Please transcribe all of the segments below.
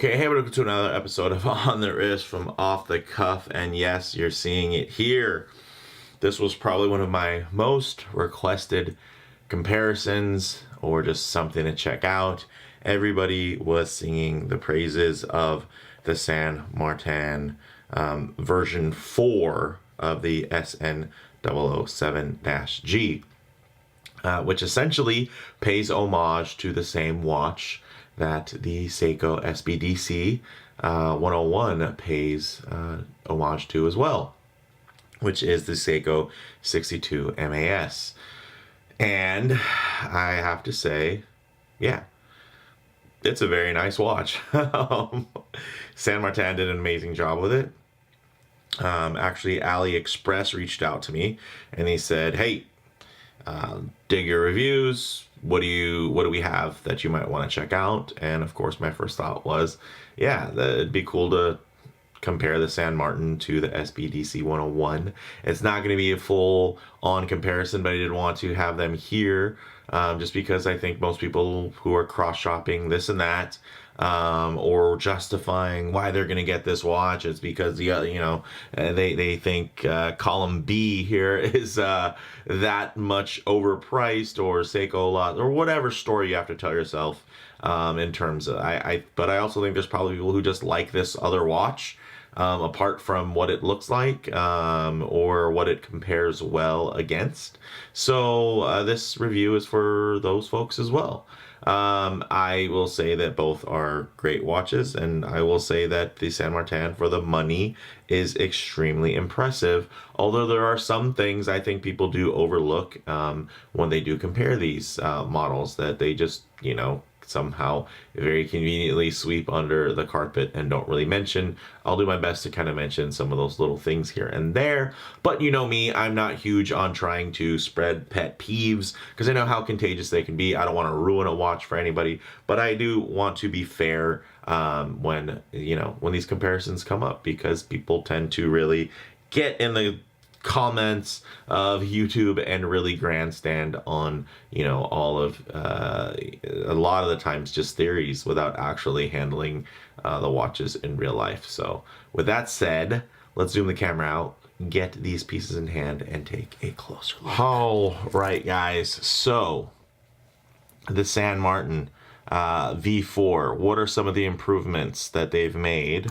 Okay, hey, welcome to another episode of On the Wrist from Off the Cuff, and yes, you're seeing it here. This was probably one of my most requested comparisons, or just something to check out. Everybody was singing the praises of the San Martin version 4 of the SN007-G, which essentially pays homage to the same watch that the Seiko SBDC101 pays homage to as well, which is the Seiko 62MAS. And I have to say, yeah, it's a very nice watch. San Martin did an amazing job with it. Actually, AliExpress reached out to me and he said, hey, dig your reviews. What do we have that you might want to check out? And of course, my first thought was, yeah, it'd be cool to compare the San Martin to the SBDC101. It's not going to be a full on comparison, but I did want to have them here, just because I think most people who are cross shopping this and that, or justifying why they're going to get this watch, it's because they think column B here is that much overpriced, or Seiko a lot, or whatever story you have to tell yourself, in terms of but I also think there's probably people who just like this other watch, apart from what it looks like, or what it compares well against. So this review is for those folks as well. I will say that both are great watches, and I will say that the San Martin for the money is extremely impressive, although there are some things I think people do overlook when they do compare these models, that they just, somehow very conveniently sweep under the carpet and don't really mention. I'll do my best to kind of mention some of those little things here and there, but you know me, I'm not huge on trying to spread pet peeves, because I know how contagious they can be. I don't want to ruin a watch for anybody, but I do want to be fair when these comparisons come up, because people tend to really get in the comments of YouTube and really grandstand on all of a lot of the times just theories without actually handling the watches in real life. So with that said, let's zoom the camera out, get these pieces in hand, and take a closer look. All right, guys, so the San Martin V4, what are some of the improvements that they've made?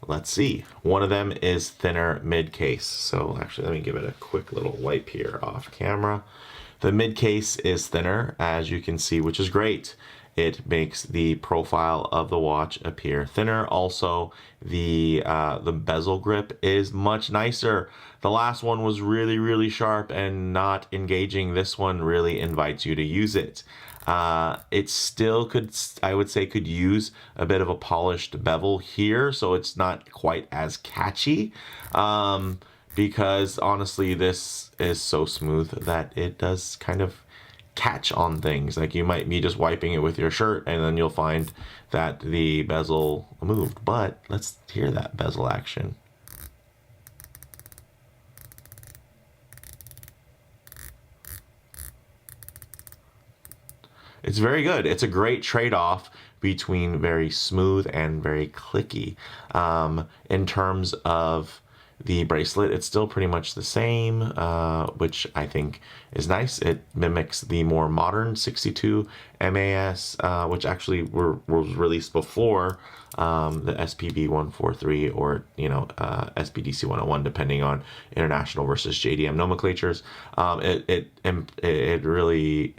Let's see. One of them is thinner mid case. So actually, let me give it a quick little wipe here off camera. The mid case is thinner, as you can see, which is great. It makes the profile of the watch appear thinner. Also, the bezel grip is much nicer. The last one was really, really sharp and not engaging. This one really invites you to use it. It still could, I would say, could use a bit of a polished bevel here, so it's not quite as catchy, because honestly this is so smooth that it does kind of catch on things. Like, you might be just wiping it with your shirt and then you'll find that the bezel moved. But let's hear that bezel action. It's very good. It's a great trade-off between very smooth and very clicky. In terms of the bracelet, it's still pretty much the same, which I think is nice. It mimics the more modern 62MAS, which actually was released before the SPB143 or SBDC101, depending on international versus JDM nomenclatures. It really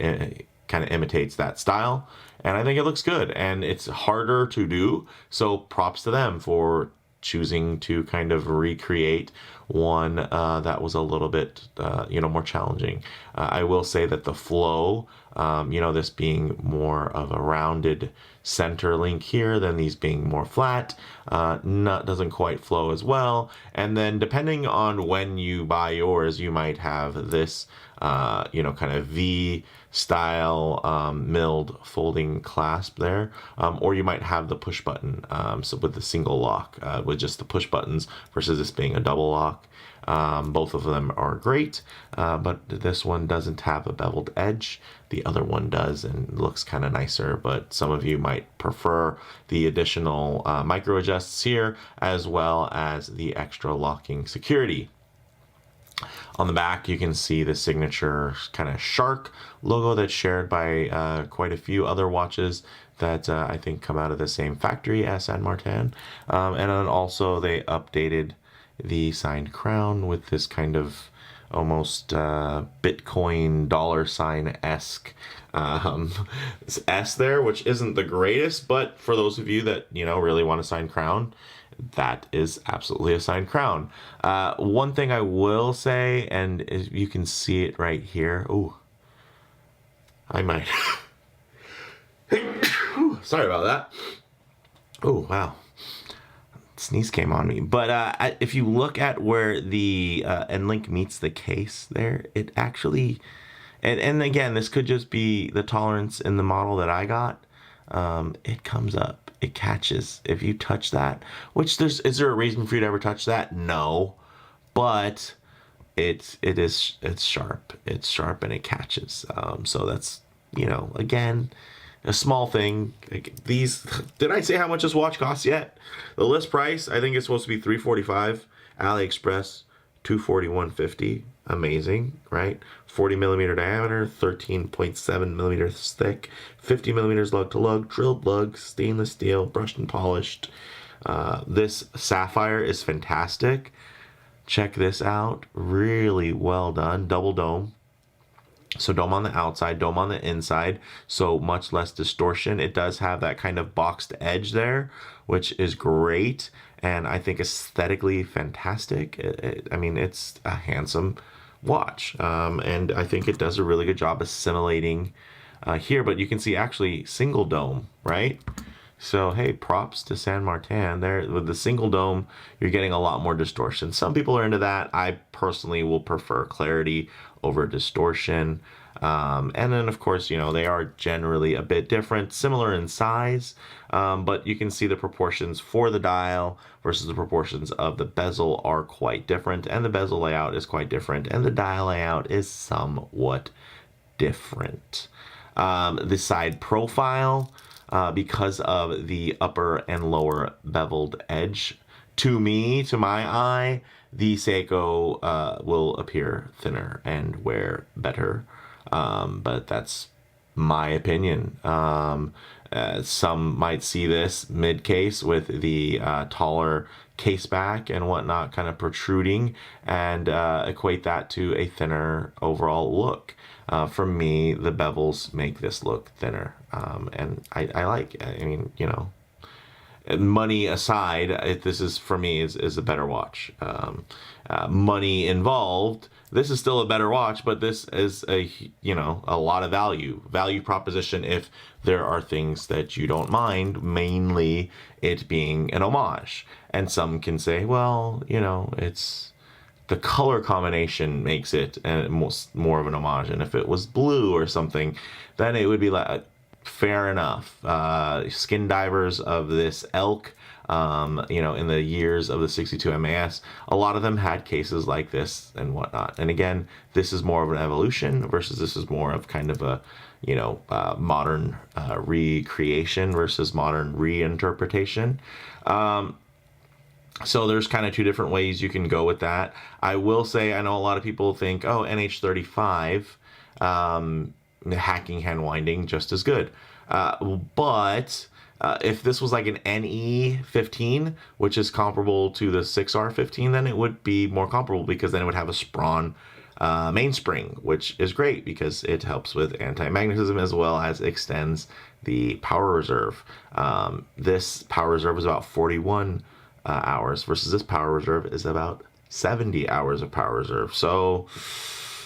kind of imitates that style, and I think it looks good, and it's harder to do, so props to them for choosing to kind of recreate one that was a little bit more challenging. I will say that the flow, this being more of a rounded center link here than these being more flat, doesn't quite flow as well. And then depending on when you buy yours, you might have this kind of V style milled folding clasp there, or you might have the push button, so with the single lock, with just the push buttons, versus this being a double lock. Both of them are great, but this one doesn't have a beveled edge. The other one does and looks kind of nicer, but some of you might prefer the additional micro adjusts here, as well as the extra locking security. On the back, you can see the signature kind of shark logo that's shared by quite a few other watches that I think come out of the same factory as Saint Martin. And then also they updated the signed crown with this kind of almost Bitcoin dollar sign-esque S there, which isn't the greatest, but for those of you that, you know, really want a signed crown, that is absolutely a signed crown. One thing I will say, and you can see it right here. Ooh, I might. Sorry about that. Oh, wow. Sneeze came on me. But if you look at where the end link meets the case there, it actually, and again, this could just be the tolerance in the model that I got. It comes up, it catches. If you touch that, which is there a reason for you to ever touch that? No, but it's sharp. It's sharp and it catches. So that's, you know, again, a small thing. Like these, did I say how much this watch costs yet? The list price, I think it's supposed to be $345. AliExpress, $241.50. Amazing, right? 40 millimeter diameter, 13.7 millimeters thick, 50 millimeters lug to lug, drilled lug, stainless steel, brushed and polished. This sapphire is fantastic. Check this out. Really well done. Double dome. So dome on the outside, dome on the inside, so much less distortion. It does have that kind of boxed edge there, which is great, and I think aesthetically fantastic. I mean, it's a handsome watch, and I think it does a really good job assimilating here, but you can see actually single dome, right? So, hey, props to Saint Martin. There, with the single dome, you're getting a lot more distortion. Some people are into that. I personally will prefer clarity over distortion. And then, of course, you know, they are generally a bit different, similar in size, but you can see the proportions for the dial versus the proportions of the bezel are quite different, and the bezel layout is quite different, and the dial layout is somewhat different. The side profile, because of the upper and lower beveled edge, to me, to my eye, the Seiko will appear thinner and wear better, but that's my opinion. Some might see this mid-case with the taller case back and whatnot kind of protruding and equate that to a thinner overall look. For me, the bevels make this look thinner, and I like it. I mean, you know, money aside, this is, for me, is a better watch. Money involved, this is still a better watch, but this is a, you know, a lot of value proposition if there are things that you don't mind, mainly it being an homage. And some can say, well, you know, it's the color combination makes it more of an homage, and if it was blue or something, then it would be like, fair enough. Skin divers of this elk, you know, in the years of the 62MAS, a lot of them had cases like this and whatnot. And again, this is more of an evolution versus this is more of kind of a, you know, modern recreation versus modern reinterpretation. So there's kind of two different ways you can go with that. I will say, I know a lot of people think, oh, NH35, hacking hand winding just as good. But if this was like an NE15, which is comparable to the 6R15, then it would be more comparable, because then it would have a Sprawn mainspring, which is great because it helps with anti-magnetism as well as extends the power reserve. This power reserve is about 41 hours versus this power reserve is about 70 hours of power reserve. So,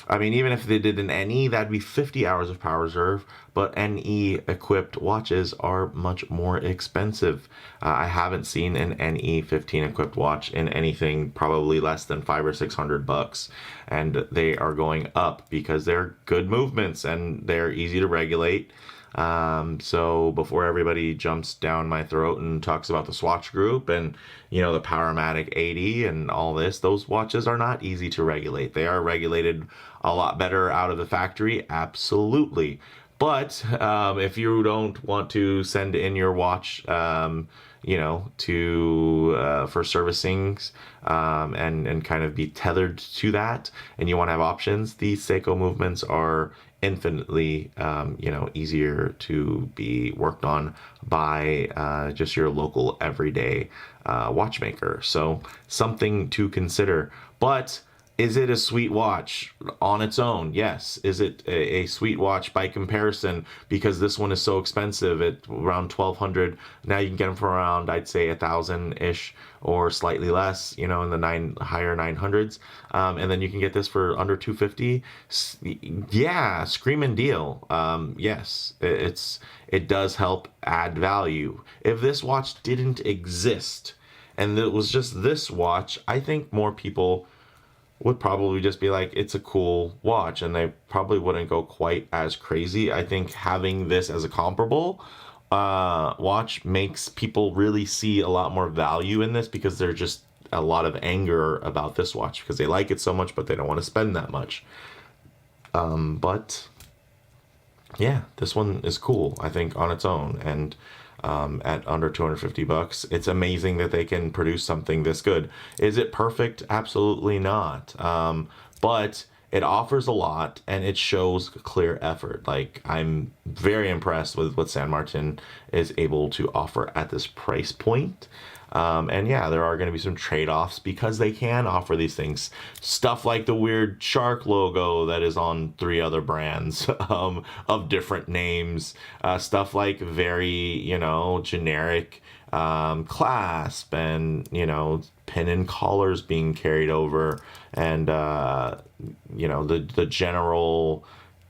I mean, even if they did an NE, that'd be 50 hours of power reserve, but NE equipped watches are much more expensive. I haven't seen an NE 15 equipped watch in anything probably less than $500 or $600, and they are going up because they're good movements and they're easy to regulate. So before everybody jumps down my throat and talks about the Swatch Group and, you know, the Powermatic 80 and all this, those watches are not easy to regulate. They are regulated a lot better out of the factory, absolutely. But if you don't want to send in your watch, you know, to for servicings and kind of be tethered to that, and you want to have options, these Seiko movements are infinitely you know, easier to be worked on by just your local everyday watchmaker. So something to consider. But is it a sweet watch on its own? Yes. Is it a sweet watch by comparison? Because this one is so expensive at around 1,200. Now you can get them for around, I'd say, 1,000-ish or slightly less, you know, in the higher 900s. And then you can get this for under 250. Yeah, screaming deal. Yes, it does help add value. If this watch didn't exist and it was just this watch, I think more people would probably just be like, it's a cool watch, and they probably wouldn't go quite as crazy. I think having this as a comparable watch makes people really see a lot more value in this, because there's just a lot of anger about this watch because they like it so much, but they don't want to spend that much. But yeah, this one is cool, I think, on its own, and at under 250 bucks. It's amazing that they can produce something this good. Is it perfect? Absolutely not. But it offers a lot, and it shows clear effort. Like, I'm very impressed with what San Martin is able to offer at this price point. And yeah, there are going to be some trade-offs because they can offer these things. Stuff like the weird shark logo that is on 3 other brands of different names. Stuff like very, you know, generic clasp, and, you know, pin and collars being carried over, and, you know, the general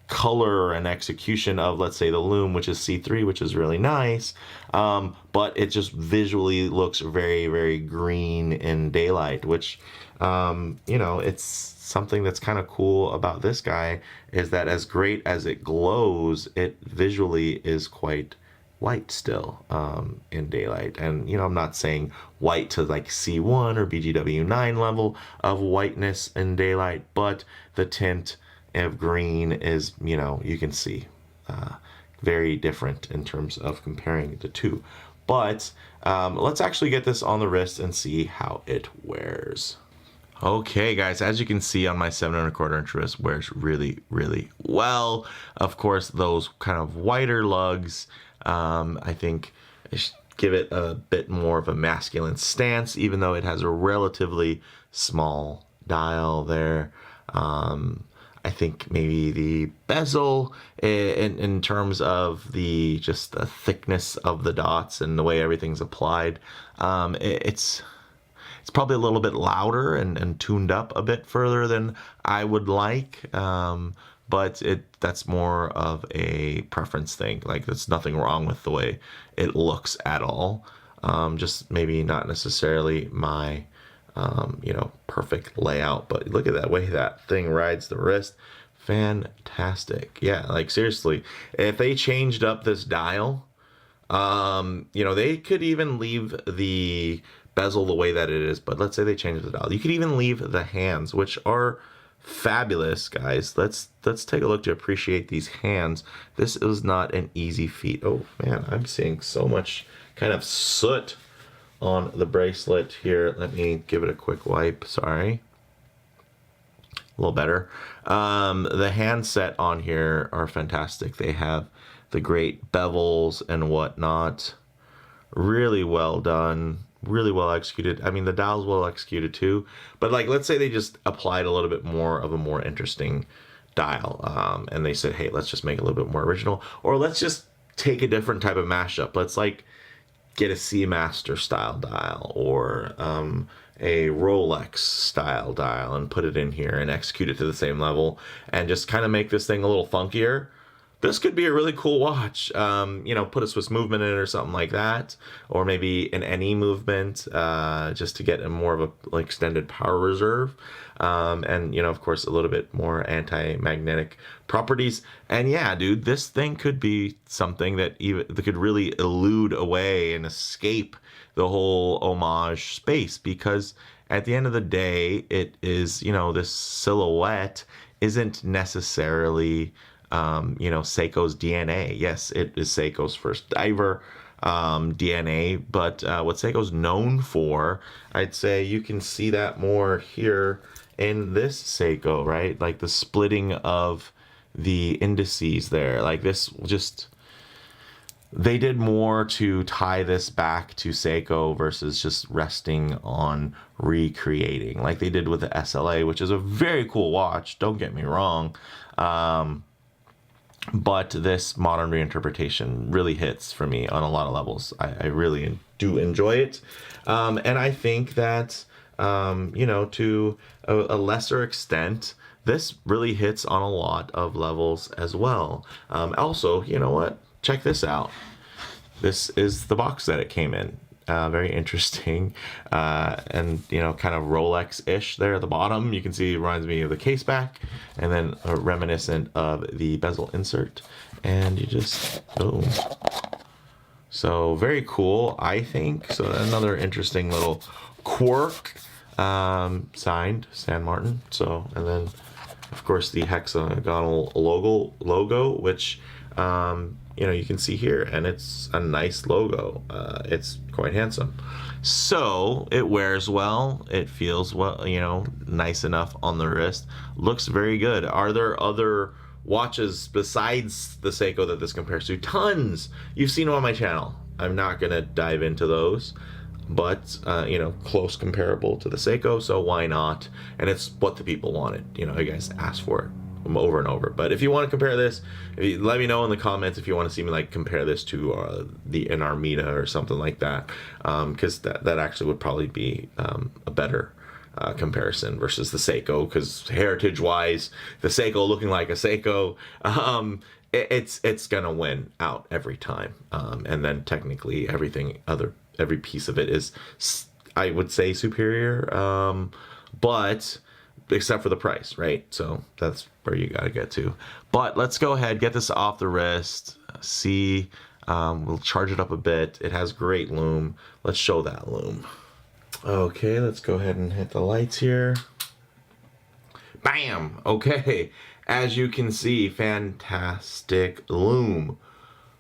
color and execution of, let's say, the Lume, which is C3, which is really nice, but it just visually looks very, very green in daylight, which, you know, it's something that's kind of cool about this guy, is that as great as it glows, it visually is quite white still in daylight. And, you know, I'm not saying white to like C1 or BGW9 level of whiteness in daylight, but the tint of green is, you know, you can see very different in terms of comparing the two. But let's actually get this on the wrist and see how it wears. Okay, guys, as you can see on my 7¼ inch wrist, wears really, really well. Of course, those kind of wider lugs, I think, give it a bit more of a masculine stance, even though it has a relatively small dial there. I think maybe the bezel, in terms of the just the thickness of the dots and the way everything's applied, it's probably a little bit louder and tuned up a bit further than I would like, but that's more of a preference thing. Like, there's nothing wrong with the way it looks at all, just maybe not necessarily my you know, perfect layout. But look at that way that thing rides the wrist. Fantastic. Yeah, like, seriously, if they changed up this dial, you know, they could even leave the bezel the way that it is, but let's say they change the dial. You could even leave the hands, which are fabulous, guys. Let's take a look to appreciate these hands. This is not an easy feat. Oh man, I'm seeing so much kind of soot on the bracelet here. Let me give it a quick wipe. Sorry. A little better. The handset on here are fantastic. They have the great bevels and whatnot. Really well done. Really well executed. I mean, the dial's well executed too. But, like, let's say they just applied a little bit more of a more interesting dial. And they said, hey, let's just make it a little bit more original. Or let's just take a different type of mashup. Let's, like, get a Seamaster style dial, or a Rolex style dial, and put it in here and execute it to the same level, and just kind of make this thing a little funkier. this could be a really cool watch. You know, put a Swiss movement in it or something like that, or maybe an NE movement, just to get a more of a like extended power reserve, and you know, of course, a little bit more anti-magnetic properties. And yeah, dude, this thing could be something that could really elude away and escape the whole homage space, because at the end of the day, it is, you know, this silhouette isn't necessarily, you know, Seiko's DNA. Yes, it is Seiko's first diver DNA, but what Seiko's known for, I'd say you can see that more here in this Seiko, right? Like the splitting of the indices there. Like this just... They did more to tie this back to Seiko versus just resting on recreating, like they did with the SLA, which is a very cool watch, don't get me wrong. But this modern reinterpretation really hits for me on a lot of levels. I really do enjoy it. And I think that, you know, to a lesser extent, this really hits on a lot of levels as well. Also, you know what? Check this out. This is the box that it came in. Very interesting. And, you know, kind of Rolex-ish there at the bottom. You can see it reminds me of the case back. And then reminiscent of the bezel insert. And you just, boom. So very cool, I think. So another interesting little quirk. Signed San Martin. So, and then, of course, the hexagonal logo, which... you know, you can see here, and it's a nice logo. It's quite handsome. So it wears well. It feels well, you know, nice enough on the wrist. Looks very good. Are there other watches besides the Seiko that this compares to? Tons. You've seen them on my channel. I'm not gonna dive into those, but you know, close comparable to the Seiko, so why not? And it's what the people wanted. You know, you guys asked for it over and over. But if you want to compare this, let me know in the comments if you want to see me like compare this to the Armida or something like that, because that actually would probably be a better comparison versus the Seiko, because heritage wise, the Seiko looking like a Seiko, it's gonna win out every time. And then technically every piece of it is, I would say, superior, but except for the price, right? So that's where you gotta get to. But let's go ahead, get this off the wrist. See, we'll charge it up a bit. It has great lume. Let's show that lume. Okay, let's go ahead and hit the lights here. Bam! Okay, as you can see, fantastic lume.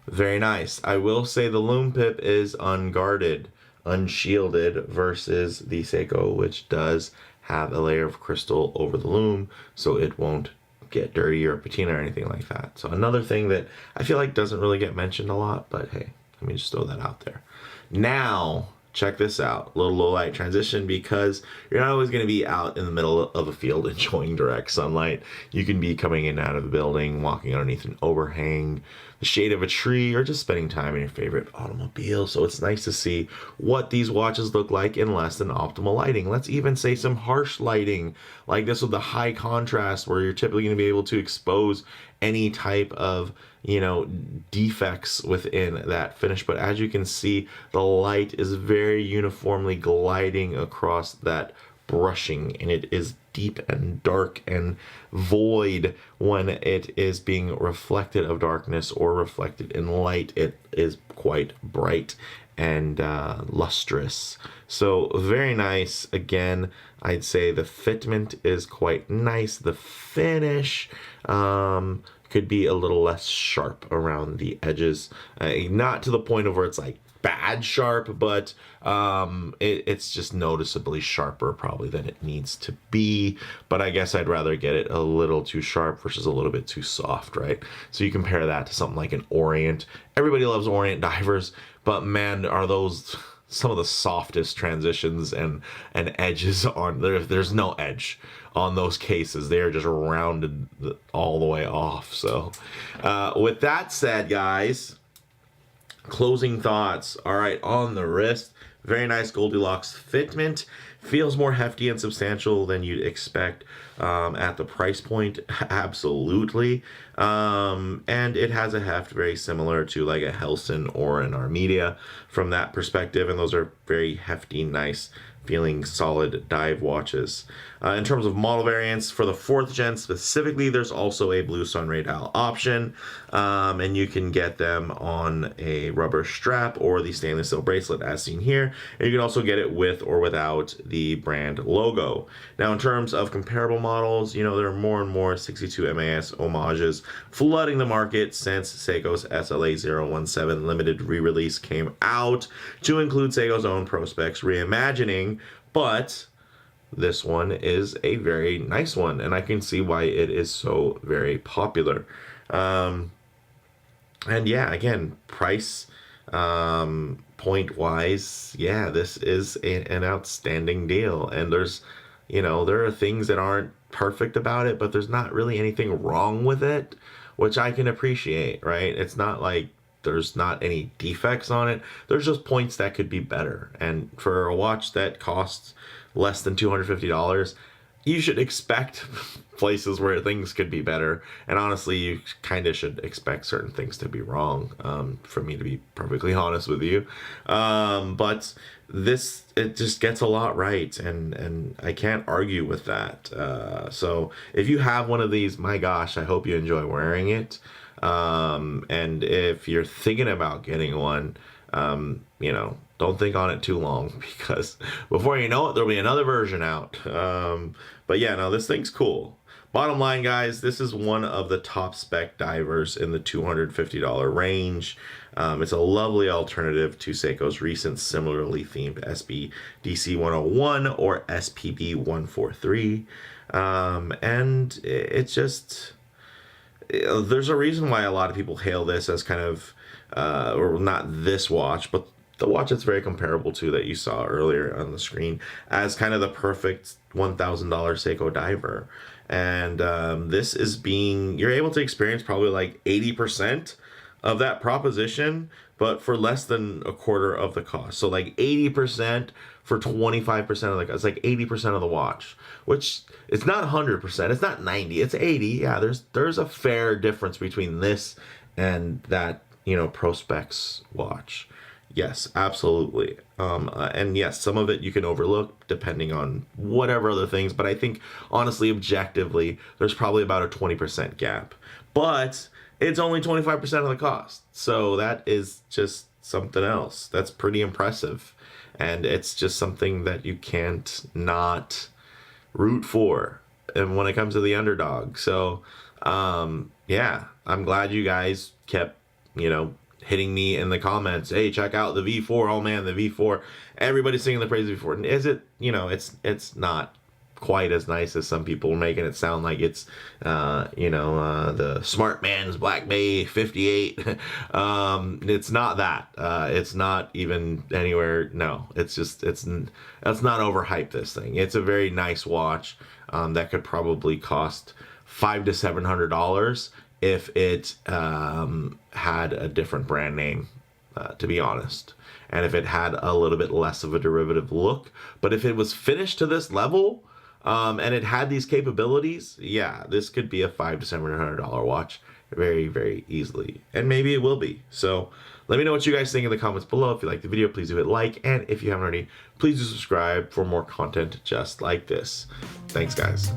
Very nice. I will say the lume pip is unguarded, unshielded, versus the Seiko, which does have a layer of crystal over the lume, so it won't get dirty or patina or anything like that. So another thing that I feel like doesn't really get mentioned a lot, but hey, let me just throw that out there. Now, check this out, a little low light transition, because you're not always going to be out in the middle of a field enjoying direct sunlight. You can be coming in and out of the building, walking underneath an overhang, the shade of a tree, or just spending time in your favorite automobile. So it's nice to see what these watches look like in less than optimal lighting. Let's even say some harsh lighting, like this with the high contrast, where you're typically going to be able to expose any type of, you know, defects within that finish. But as you can see, the light is very uniformly gliding across that brushing, and it is deep and dark and void when it is being reflected of darkness or reflected in light. It is quite bright and lustrous. So very nice. Again, I'd say the fitment is quite nice. The finish could be a little less sharp around the edges, not to the point of where it's like bad sharp, but it's just noticeably sharper probably than it needs to be. But I guess I'd rather get it a little too sharp versus a little bit too soft, right? So you compare that to something like an Orient. Everybody loves Orient divers, but man, are those some of the softest transitions and edges on there. There's no edge on those cases. They are just rounded all the way off. So with that said, guys, closing thoughts. All right, on the wrist, Very nice Goldilocks fitment. Feels more hefty and substantial than you'd expect at the price point. Absolutely. And it has a heft very similar to like a Helson or an Armedia from that perspective. And those are very hefty, nice feeling solid dive watches. In terms of model variants, for the 4th gen specifically, there's also a blue sunray dial option, and you can get them on a rubber strap or the stainless steel bracelet as seen here, and you can also get it with or without the brand logo. Now in terms of comparable models, you know, there are more and more 62MAS homages flooding the market since Seiko's SLA017 limited re-release came out, to include Seiko's own Prospex reimagining, but this one is a very nice one, and I can see why it is so very popular. And yeah, again, price point wise, yeah, this is an outstanding deal. And there's, you know, there are things that aren't perfect about it, but there's not really anything wrong with it, which I can appreciate, right? It's not like there's not any defects on it. There's just points that could be better. And for a watch that costs less than $250, you should expect places where things could be better. And honestly, you kind of should expect certain things to be wrong, for me to be perfectly honest with you. But this, it just gets a lot right, and I can't argue with that. So if you have one of these, my gosh, I hope you enjoy wearing it. And if you're thinking about getting one, you know, don't think on it too long, because before you know it, there'll be another version out. But yeah, no, this thing's cool. Bottom line, guys, this is one of the top spec divers in the $250 range. It's a lovely alternative to Seiko's recent similarly themed SBDC101 or SPB143. And it's just, there's a reason why a lot of people hail this as kind of, or not this watch, but the watch that's very comparable to that you saw earlier on the screen, as kind of the perfect $1,000 Seiko diver. And this is being, you're able to experience probably like 80% of that proposition, but for less than a quarter of the cost. So like 80% for 25% of the cost. It's like 80% of the watch, which it's not 100%, it's not 90, it's 80. Yeah, there's a fair difference between this and that, you know, Prospex watch. Yes, absolutely. And yes, some of it you can overlook depending on whatever other things, but I think honestly, objectively, there's probably about a 20% gap. But it's only 25% of the cost. So that is just something else. That's pretty impressive. And it's just something that you can't not root for. And when it comes to the underdog. So yeah, I'm glad you guys kept, you know, hitting me in the comments, hey, check out the V4. Oh man, the V4. Everybody's singing the praise of the V4. And is it, you know, it's not quite as nice as some people are making it sound like it's, you know, the smart man's Black Bay 58. It's not that. It's not even anywhere. No, it's just, let's not overhype this thing. It's a very nice watch that could probably cost $500 to $700 if it had a different brand name, to be honest. And if it had a little bit less of a derivative look. But if it was finished to this level, and it had these capabilities, yeah, this could be a $500 to $700 watch very, very easily. And maybe it will be. So let me know what you guys think in the comments below. If you like the video, please do hit like. And if you haven't already, please do subscribe for more content just like this. Thanks, guys.